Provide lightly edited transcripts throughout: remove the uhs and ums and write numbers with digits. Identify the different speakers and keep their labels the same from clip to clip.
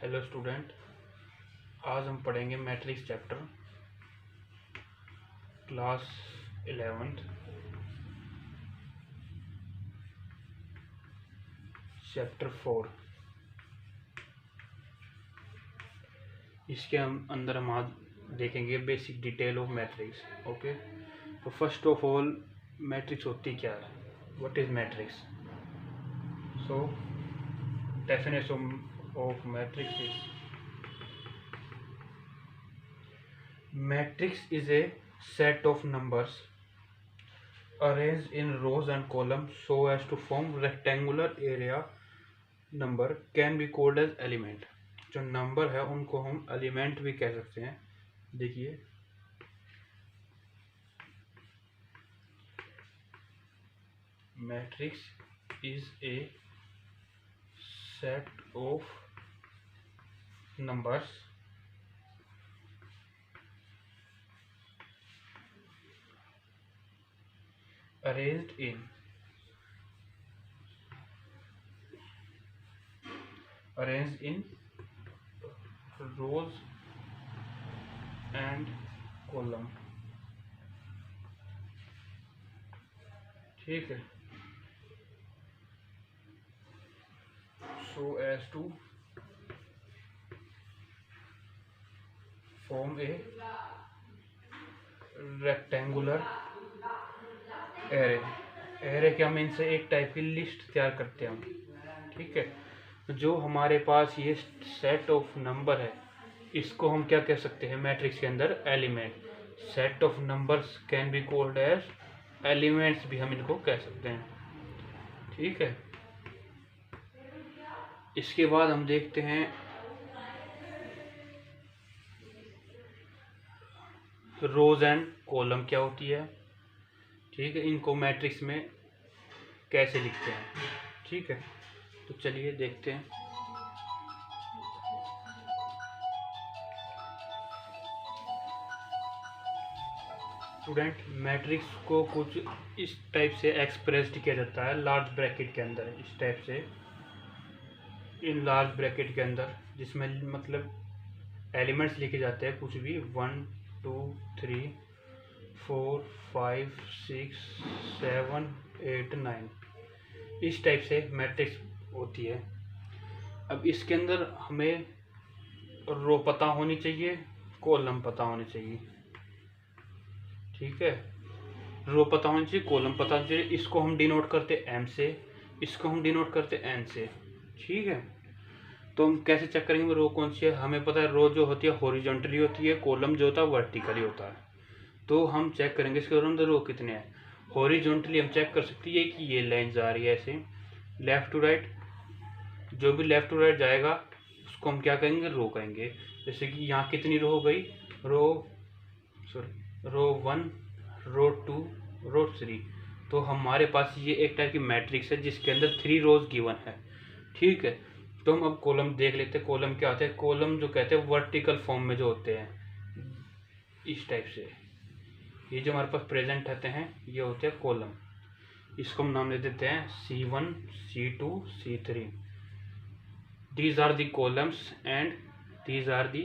Speaker 1: Hello student, आज हम पढ़ेंगे matrix chapter class 11th chapter 4। इसके अंदर हम आज देखेंगे basic detail of matrix. Okay, तो फर्स्ट ऑफ ऑल मैट्रिक्स होती क्या है? What is matrix? So definition of matrix is matrix is a set of numbers arranged in rows and columns so as to form rectangular area. Number can be called as element. जो number है उनको हम element भी कह सकते हैं। देखिए, matrix is a set of numbers arranged in rows and column। ठीक है, so as to form a rectangular array क्या मीन्स है? एक टाइप की लिस्ट तैयार करते हैं हम। ठीक है, जो हमारे पास ये सेट ऑफ नंबर है इसको हम क्या कह सकते हैं मैट्रिक्स के अंदर? Element. Set of numbers can be called as elements भी हम इनको कह सकते हैं। ठीक है, इसके बाद हम देखते हैं रोज एंड कॉलम क्या होती है। ठीक है, इनको मैट्रिक्स में कैसे लिखते हैं। ठीक है, तो चलिए देखते हैं। स्टूडेंट, मैट्रिक्स को कुछ इस टाइप से एक्सप्रेस्ड किया जाता है लार्ज ब्रैकेट के अंदर। इस टाइप से इन लार्ज ब्रैकेट के अंदर, जिसमें मतलब एलिमेंट्स लिखे जाते हैं कुछ भी 1 2 3 4 5 6 7 8 9, इस टाइप से मैट्रिक्स होती है। अब इसके अंदर हमें रो पता होनी चाहिए, कॉलम पता होनी चाहिए। ठीक है, रो पता होनी चाहिए, कॉलम पता होनी चाहिए। इसको हम डिनोट करते एम से, इसको हम डिनोट करते एन से। ठीक है, तो हम कैसे चेक करेंगे रो कौन सी है? हमें पता है रो जो होती है हॉरिजॉन्टली होती है, कॉलम जो होता है वर्टिकली होता है। तो हम चेक करेंगे इसके अंदर रो कितने हैं। हॉरिजॉन्टली हम चेक कर सकते हैं कि ये लाइन जा रही है ऐसे लेफ्ट टू राइट। जो भी लेफ्ट टू राइट जाएगा उसको हम क्या कहेंगे? रो कहेंगे। जैसे कि यहाँ कितनी रो हो गई? रो 1 रो 2 रो 3। तो हमारे पास ये एक टाइप की मैट्रिक्स है जिसके अंदर 3 रोज गिवन है। ठीक है, तो हम अब कॉलम देख लेते हैं। कॉलम क्या होते हैं? कॉलम जो कहते हैं वर्टिकल फॉर्म में जो होते हैं इस टाइप से, ये जो हमारे पास प्रेजेंट रहते हैं ये होते हैं कॉलम। इसको हम नाम दे देते हैं C1 C2 C3। These are the columns and these are the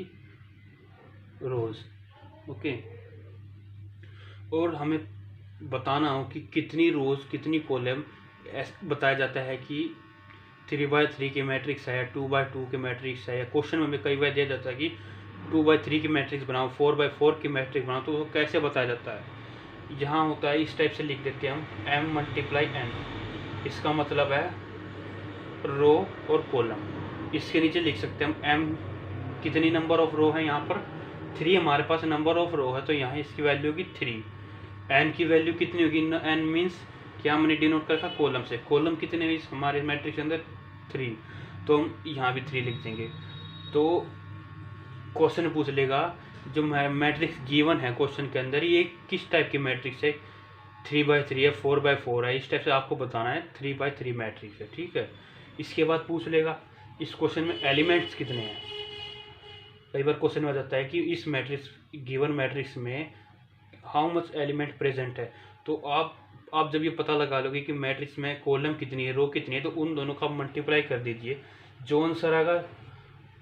Speaker 1: rows. Okay, और हमें बताना हो कि कितनी रोज कितनी कॉलम। बताया जाता है कि 3x3 की मैट्रिक्स है, 2x2 की मैट्रिक्स है, या क्वेश्चन में कई बार दिया जाता है कि 2x3 की मैट्रिक्स बनाओ, 4x4 की मैट्रिक्स बनाओ। तो वो कैसे बताया जाता है? यहाँ होता है इस टाइप से लिख देते हैं हम m × n। इसका मतलब है रो और कॉलम। इसके नीचे लिख सकते हैं हम m कितनी नंबर ऑफ रो है, यहाँ पर 3 हमारे पास नंबर ऑफ रो है, तो यहाँ इसकी वैल्यू होगी 3। n की वैल्यू कितनी होगी? n मीन्स क्या हमने डिनोट कर रखा? कॉलम से। कॉलम कितने हैं हमारे मैट्रिक्स के अंदर? 3, तो हम यहाँ भी 3 लिख देंगे। तो क्वेश्चन पूछ लेगा जो मैट्रिक्स गिवन है क्वेश्चन के अंदर ये किस टाइप की मैट्रिक्स है? 3x3 है, 4x4 है, इस टाइप से आपको बताना है 3x3 मैट्रिक्स है। ठीक है, इसके बाद पूछ लेगा इस क्वेश्चन में एलिमेंट्स कितने हैं। कई बार क्वेश्चन में आ जाता है कि इस मैट्रिक्स गिवन मैट्रिक्स में हाउ मच एलिमेंट प्रेजेंट है। तो आप जब ये पता लगा लोगे कि मैट्रिक्स में कॉलम कितनी है, रो कितनी है, तो उन दोनों का मल्टीप्लाई कर दीजिए। जो आंसर आएगा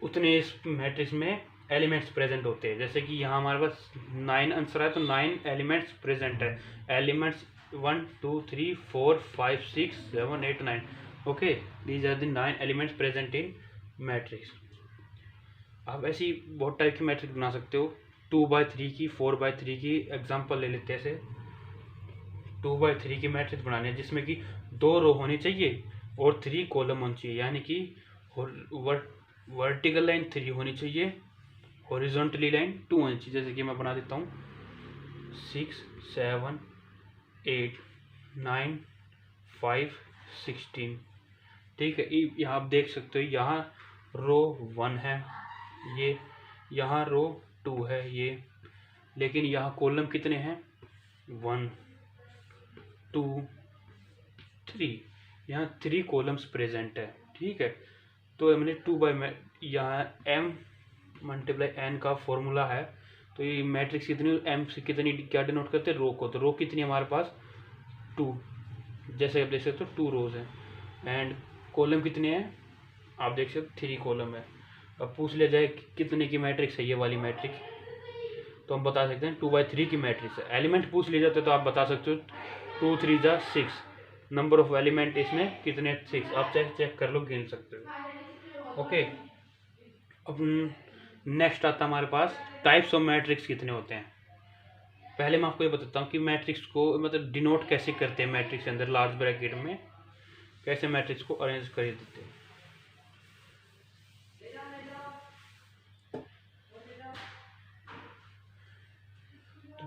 Speaker 1: उतने इस मैट्रिक्स में एलिमेंट्स प्रेजेंट होते हैं। जैसे कि यहाँ हमारे पास 9 आंसर है तो 9 एलिमेंट्स प्रेजेंट है। Elements 1 2 3 4 5 6 7 8 9। Okay, these are the 9 elements present in matrix. आप ऐसी बहुत टाइप की मैट्रिक्स बना सकते हो। 2/3 की, 4/3 की एग्जांपल ले लेते हैं। ऐसे 2/3 की मैट्रिक्स बनानी है जिसमें कि 2 रो होनी चाहिए और 3 कॉलम होनी चाहिए, यानी कि वर्टिकल लाइन 3 होनी चाहिए, हॉरिजॉन्टली लाइन 2 होनी चाहिए। जैसे कि मैं बना देता हूँ 6 7 8 9 5 16। ठीक है, यहाँ आप देख सकते हो, यहाँ रो 1 है ये, यहाँ रो 2 है ये, लेकिन यहाँ कॉलम कितने हैं? 1 2 3, यहाँ 3 कॉलम्स प्रेजेंट है। ठीक है, तो हमने 2 बाई यहाँ m मल्टीप्लाई n का फॉर्मूला है। तो ये मैट्रिक्स कितनी, m से कितनी क्या डिनोट करते हैं? रो को। तो रो कितनी हमारे पास? 2। जैसे आप देख सकते हो 2 रोज हैं। एंड कॉलम कितने हैं? आप देख सकते हो 3 कॉलम है। अब पूछ लिया जाए कितने की मैट्रिक्स है ये वाली मैट्रिक्स, तो हम बता सकते हैं 2/3 की मैट्रिक्स है। एलिमेंट पूछ लिए जाते तो आप बता सकते हो 2 3 जा 6। नंबर ऑफ एलिमेंट इसमें कितने? 6। आप चेक कर लो, गिन सकते हो। ओके, अब नेक्स्ट आता है हमारे पास टाइप्स ऑफ मैट्रिक्स कितने होते हैं। पहले मैं आपको ये बताता हूँ कि मैट्रिक्स को मतलब डिनोट कैसे करते हैं। मैट्रिक्स के अंदर लार्ज ब्रैकेट में कैसे मैट्रिक्स को अरेंज कर देते हैं।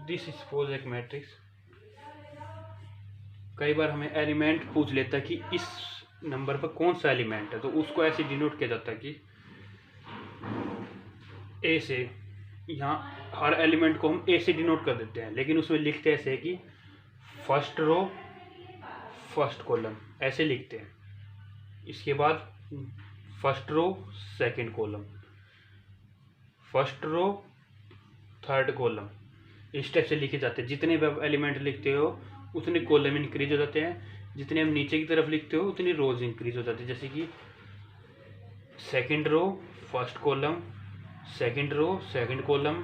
Speaker 1: दिस इज सपोज एक मैट्रिक्स। कई बार हमें एलिमेंट पूछ लेता है कि इस नंबर पर कौन सा एलिमेंट है, तो उसको ऐसे डिनोट किया जाता है कि ए से, यहाँ हर एलिमेंट को हम ए से डिनोट कर देते हैं, लेकिन उसमें लिखते ऐसे है कि फर्स्ट रो फर्स्ट कॉलम, ऐसे लिखते हैं। इसके बाद first row second column, first row third column, इस टाइप से लिखे जाते हैं। जितने भी आप एलिमेंट लिखते हो उतने कॉलम इंक्रीज हो जाते हैं, जितने हम नीचे की तरफ लिखते हो उतनी रोज इंक्रीज हो जाती है। जैसे कि second row first column, second row second column,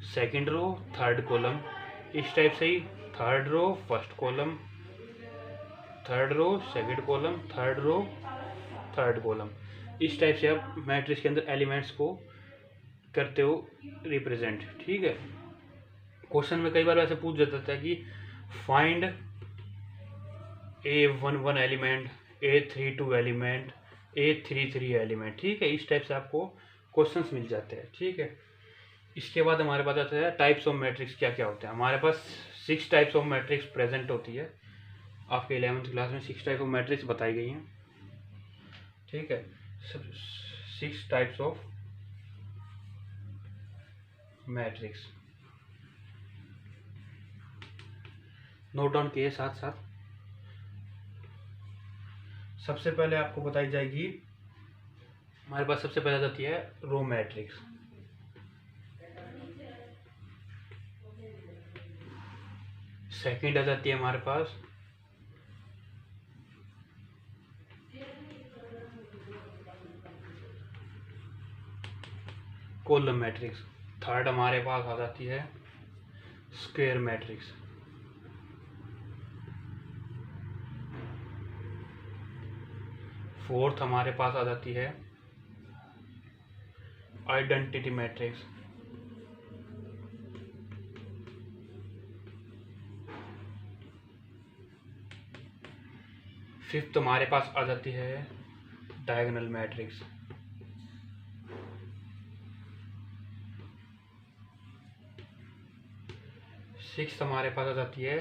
Speaker 1: second row third column, इस टाइप से ही third row first column, third row second column, third row third column. इस टाइप से आप मैट्रिक्स के अंदर एलिमेंट्स को करते हो रिप्रेजेंट। ठीक है, क्वेश्चन में कई बार ऐसे पूछ जाता है कि find A11 element, A32 element, A33 element. ठीक है, इस टाइप से आपको क्वेश्चंस मिल जाते हैं। ठीक है, इसके बाद हमारे पास आता है टाइप्स ऑफ मैट्रिक्स क्या क्या होते हैं। हमारे पास 6 टाइप्स ऑफ मैट्रिक्स प्रेजेंट होती है। आपके 11th क्लास में 6 टाइप ऑफ मैट्रिक्स बताई गई हैं। ठीक है, 6 types of matrix note down किए साथ साथ। सबसे पहले आपको बताई जाएगी, हमारे पास सबसे पहले आती है रो मैट्रिक्स। सेकंड आ जाती है हमारे पास कॉलम मैट्रिक्स। थर्ड हमारे पास आ जाती है स्क्वायर मैट्रिक्स। फोर्थ हमारे पास आ जाती है आइडेंटिटी मैट्रिक्स। फिफ्थ हमारे पास आ जाती है डायगोनल मैट्रिक्स। सिक्स्थ हमारे पास आ जाती है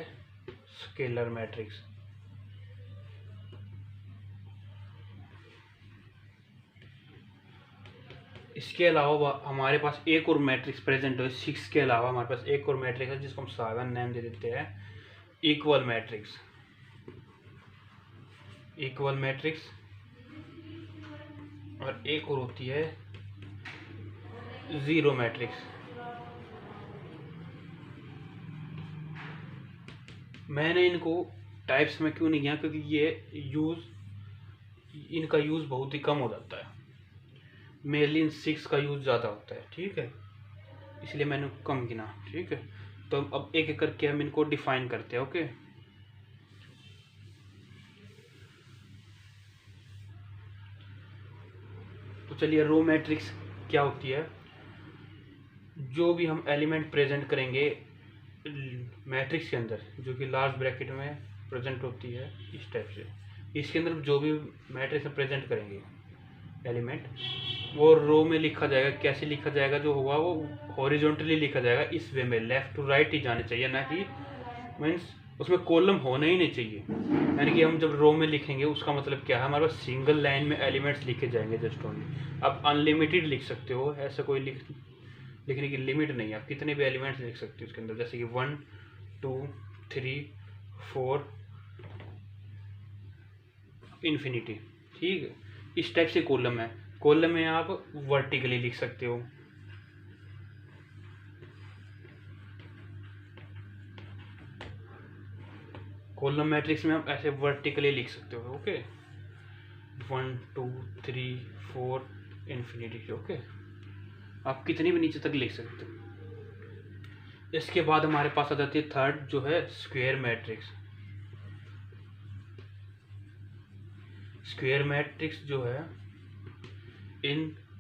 Speaker 1: स्केलर मैट्रिक्स। इसके अलावा हमारे पास एक और मैट्रिक्स प्रेजेंट है। 6 के अलावा हमारे पास एक और मैट्रिक्स है जिसको हम 7 नेम दे देते हैं इक्वल मैट्रिक्स। इक्वल मैट्रिक्स, और एक और होती है जीरो मैट्रिक्स। मैंने इनको टाइप्स में क्यों नहीं किया, क्योंकि ये इनका यूज़ बहुत ही कम हो जाता है। मेनली इन 6 का यूज़ ज़्यादा होता है, ठीक है, इसलिए मैंने कम गिना, ठीक है। तो अब एक एक करके हम इनको डिफाइन करते हैं, ओके। तो चलिए, रो मैट्रिक्स क्या होती है। जो भी हम एलिमेंट प्रेजेंट करेंगे मैट्रिक्स के अंदर, जो कि लार्ज ब्रैकेट में प्रेजेंट होती है इस टाइप से, इसके अंदर जो भी मैट्रिक्स में प्रेजेंट करेंगे एलिमेंट, वो रो में लिखा जाएगा। कैसे लिखा जाएगा? जो होगा वो हॉरिजॉन्टली लिखा जाएगा, इस वे में, लेफ्ट टू राइट ही जाने चाहिए, ना कि मीन्स उसमें कॉलम होना ही नहीं चाहिए। यानी कि हम जब रो में लिखेंगे उसका मतलब क्या है, हमारे पास सिंगल लाइन में एलिमेंट्स लिखे जाएंगे जस्ट ओनली। आप अनलिमिटेड लिख सकते हो, ऐसा कोई लिखने की लिमिट नहीं है, आप कितने भी एलिमेंट्स लिख सकते हो उसके अंदर, जैसे कि 1 2 3 4 इन्फिनिटी, ठीक है। इस टाइप से कॉलम है। कॉलम में आप वर्टिकली लिख सकते हो, कॉलम मैट्रिक्स में आप ऐसे वर्टिकली लिख सकते हो, ओके। 1 2 3 4 infinity, okay. आप कितनी भी नीचे तक लिख सकते हो। इसके बाद हमारे पास आ जाती है थर्ड, जो है स्क्वायर मैट्रिक्स। स्क्वायर मैट्रिक्स जो है इन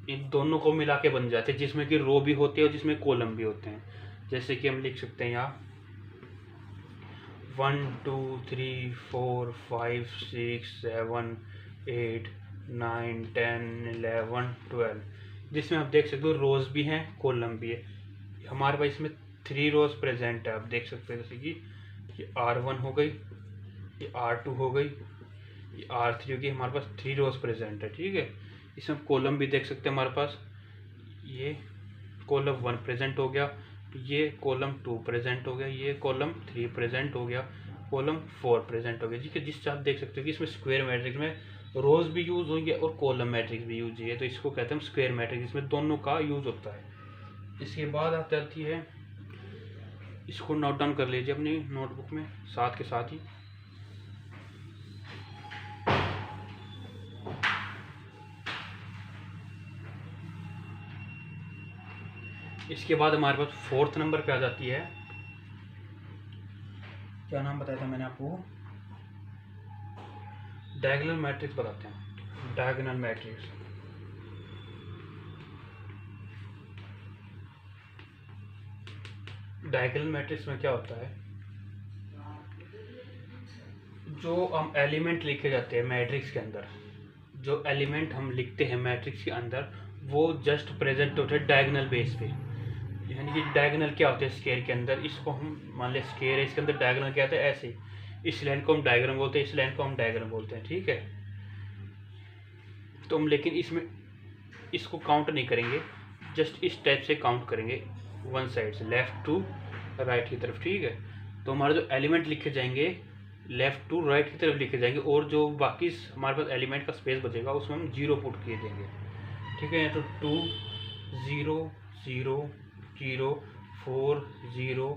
Speaker 1: इन दोनों को मिला के बन जाते हैं, जिसमें कि रो भी होती है और जिसमें कॉलम भी होते हैं। जैसे कि हम लिख सकते हैं यहाँ 1 2 3 4 5 6 7 8 9 10 11 12, जिसमें आप देख सकते हो रोज भी हैं, कॉलम भी है। हमारे पास इसमें 3 रोज प्रेजेंट है, आप देख सकते हो, जैसे कि ये R1 हो गई, ये R2 हो गई, ये R3 होगी। हमारे पास 3 रोज प्रेजेंट है, ठीक है। इसमें कॉलम भी देख सकते हैं हमारे पास, ये कॉलम 1 प्रेजेंट हो गया, ये कॉलम 2 प्रेजेंट हो गया, ये कॉलम 3 प्रेजेंट हो गया, कॉलम 4 प्रेजेंट हो गया, ठीक है। जिससे आप देख सकते हो कि इसमें स्क्वायर मैट्रिक्स में रोज भी यूज होंगे और कॉलम मैट्रिक्स भी यूज है, तो इसको कहते हैं हम स्क्वायर मैट्रिक्स, इसमें दोनों का यूज होता है। इसके बाद आती है, इसको नोट डाउन कर लीजिए अपनी नोटबुक में साथ के साथ ही। इसके बाद हमारे पास फोर्थ नंबर पे आ जाती है, क्या नाम बताया था मैंने आपको, डायगोनल मैट्रिक्स बताते हैं। डायगोनल मैट्रिक्स, डायगोनल मैट्रिक्स में क्या होता है, जो हम एलिमेंट लिखे जाते हैं मैट्रिक्स के अंदर, जो एलिमेंट हम लिखते हैं मैट्रिक्स के अंदर, वो जस्ट प्रेजेंट होते हैं डायगोनल बेस पे। यानी कि डायगोनल क्या होता है स्क्वायर के अंदर, इसको हम मान लें स्क्वायर है, इसके अंदर डायगोनल क्या होता है, ऐसे, इस लाइन को हम डायग्राम बोलते हैं, इस लाइन को हम डायग्राम बोलते हैं, ठीक है। तो हम लेकिन इसमें इसको काउंट नहीं करेंगे, जस्ट इस टाइप से काउंट करेंगे, वन साइड से लेफ्ट टू राइट की तरफ, ठीक है। तो हमारे जो एलिमेंट लिखे जाएंगे लेफ्ट टू राइट की तरफ लिखे जाएंगे, और जो बाकी हमारे पास एलिमेंट का स्पेस बचेगा उसमें हम 0 पुट किए देंगे, ठीक है। तो 2 0 0 0 4 0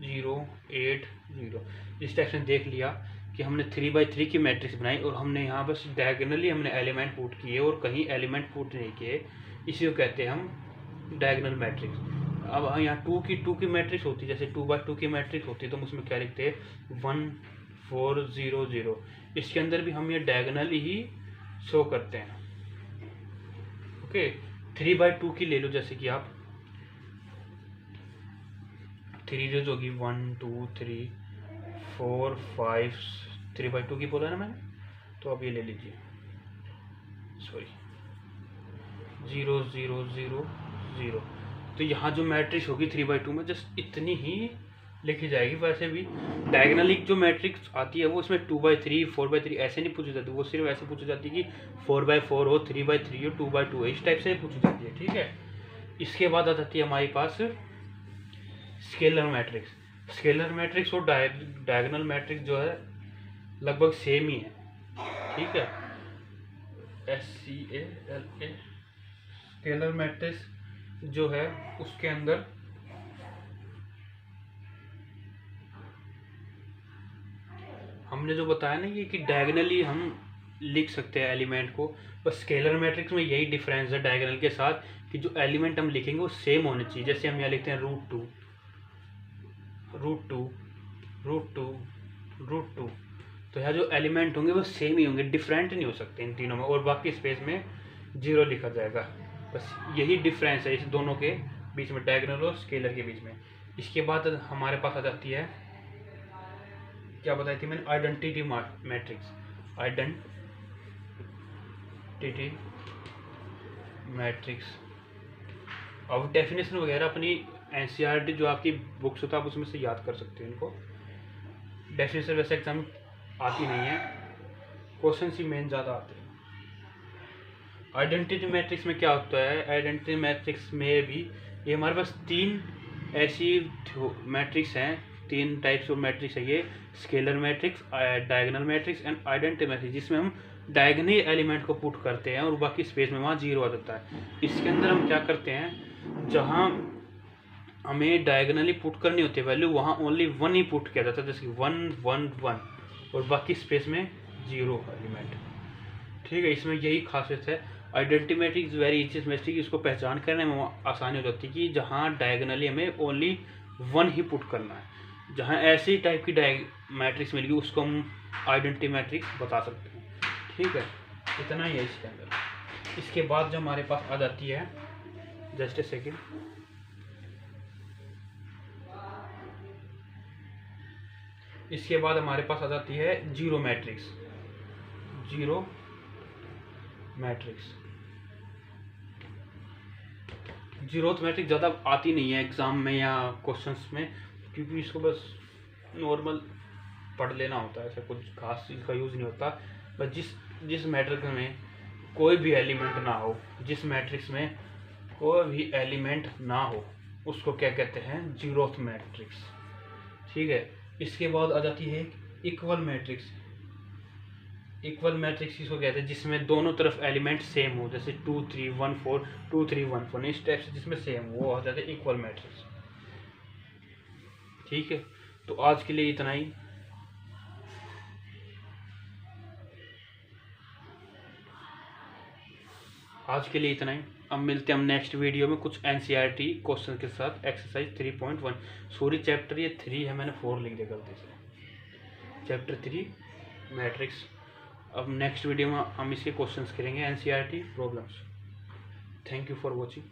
Speaker 1: 0 8 0, इस टाइप से देख लिया कि हमने 3x3 की मैट्रिक्स बनाई, और हमने यहाँ बस डायगोनली हमने एलिमेंट पुट किए और कहीं एलिमेंट पुट नहीं किए, इसी को कहते हैं हम डायगोनल मैट्रिक्स। अब यहाँ 2 की मैट्रिक्स होती है, जैसे 2x2 की मैट्रिक्स होती है, तो हम उसमें क्या लिखते हैं 1 4 0 0, इसके अंदर भी हम ये डायगोनल ही शो करते हैं, ओके। 3x2 की ले लो, जैसे कि आप 3 रोज होगी 1 2 3 4 5, 3x2 की बोला ना मैंने, तो अब ये ले लीजिए, सॉरी 0 0 0 0। तो यहाँ जो मैट्रिक्स होगी 3x2 में जस्ट इतनी ही लिखी जाएगी। वैसे भी डायगोनली जो मैट्रिक्स आती है वो इसमें 2x3 4x3 ऐसे नहीं पूछी जाती, वो सिर्फ ऐसे पूछी जाती है कि 4x4 हो, 3x3 हो, 2x2 हो, इस टाइप से पूछी जाती है, ठीक है। इसके बाद आ जाती है हमारे पास स्केलर मैट्रिक्स। स्केलर मैट्रिक्स और डायगोनल मैट्रिक्स जो है लगभग सेम ही है, ठीक है। SCALA स्केलर मैट्रिक्स जो है उसके अंदर हमने जो बताया ना ये कि डायगोनली हम लिख सकते हैं एलिमेंट को। बस स्केलर मैट्रिक्स में यही डिफरेंस है डायगोनल के साथ कि जो एलिमेंट हम लिखेंगे वो सेम होने चाहिए। जैसे हम यहाँ लिखते हैं √2 √2 √2 √2, तो यहाँ जो एलिमेंट होंगे वो सेम ही होंगे, डिफरेंट नहीं हो सकते इन तीनों में। और बाकी स्पेस में 0 लिखा जाएगा। बस यही डिफरेंस है इस दोनों के बीच में, डायगोनल और स्केलर के बीच में। इसके बाद हमारे पास आ जाती है, क्या बताई थी मैंने, आइडेंटिटी मैट्रिक्स। Identity matrix. अब डेफिनेशन वगैरह अपनी एनसीईआरटी जो आपकी बुक्स होता है आप उसमें से याद कर सकते हैं इनको। डेफिनेशन वैसे एग्जाम आती नहीं है, क्वेश्चन ही मेन ज़्यादा आते हैं। आइडेंटिटी मैट्रिक्स में क्या होता है, आइडेंटिटी मैट्रिक्स में भी ये हमारे पास 3 ऐसी मैट्रिक्स हैं, 3 टाइप्स ऑफ मैट्रिक्स है ये, scalar matrix, diagonal matrix and identity matrix, जिसमें हम डायगोनल एलिमेंट को पुट करते हैं और बाकी स्पेस में वहाँ 0 आ जाता है। इसके अंदर हम क्या करते हैं, जहाँ हमें डायगोनली पुट करनी होती है वैल्यू, वहाँ ओनली 1 ही पुट किया जाता है, जैसे 1 1 1, और बाकी स्पेस में 0 एलिमेंट। ठीक है, इसमें यही खासियत है। Identity matrix very easy matrix, इसको पहचान करने में आसानी हो जाती है कि जहाँ डायगोनली हमें ओनली 1 ही पुट करना है। जहाँ ऐसी टाइप की मैट्रिक्स मिलेगी उसको हम आइडेंटिटी मैट्रिक्स बता सकते हैं। ठीक है, इतना ही है इसके अंदर। इसके बाद जो हमारे पास आ जाती है, जस्ट ए सेकेंड, इसके बाद हमारे पास आ जाती है 0 मैट्रिक्स। 0 मैट्रिक्स, 0th मैट्रिक्स ज़्यादा आती नहीं है एग्ज़ाम में या क्वेश्चंस में, क्योंकि इसको बस नॉर्मल पढ़ लेना होता है, ऐसा कुछ खास चीज़ का यूज़ नहीं होता। बस जिस मैट्रिक्स में कोई भी एलिमेंट ना हो, जिस मैट्रिक्स में कोई भी एलिमेंट ना हो, उसको क्या कहते हैं, 0th मैट्रिक्स। ठीक है, इसके बाद आ जाती है इक्वल मैट्रिक्स। इक्वल मैट्रिक्स किसको कहते हैं, जिसमें दोनों तरफ एलिमेंट सेम हो, जैसे 2 3 1 4 2 3 1 4, इस टाइप से जिसमें सेम, वो आ जाते हैं इक्वल मैट्रिक्स। ठीक है, तो आज के लिए इतना ही। अब मिलते हैं हम नेक्स्ट वीडियो में कुछ एनसीईआरटी क्वेश्चन के साथ, एक्सरसाइज 3.1। सॉरी, चैप्टर ये 3 है, मैंने 4 लिख दिया गलती से, चैप्टर 3 मैट्रिक्स। अब नेक्स्ट वीडियो में हम इसके क्वेश्चंस करेंगे, NCERT problems. Thank you for watching.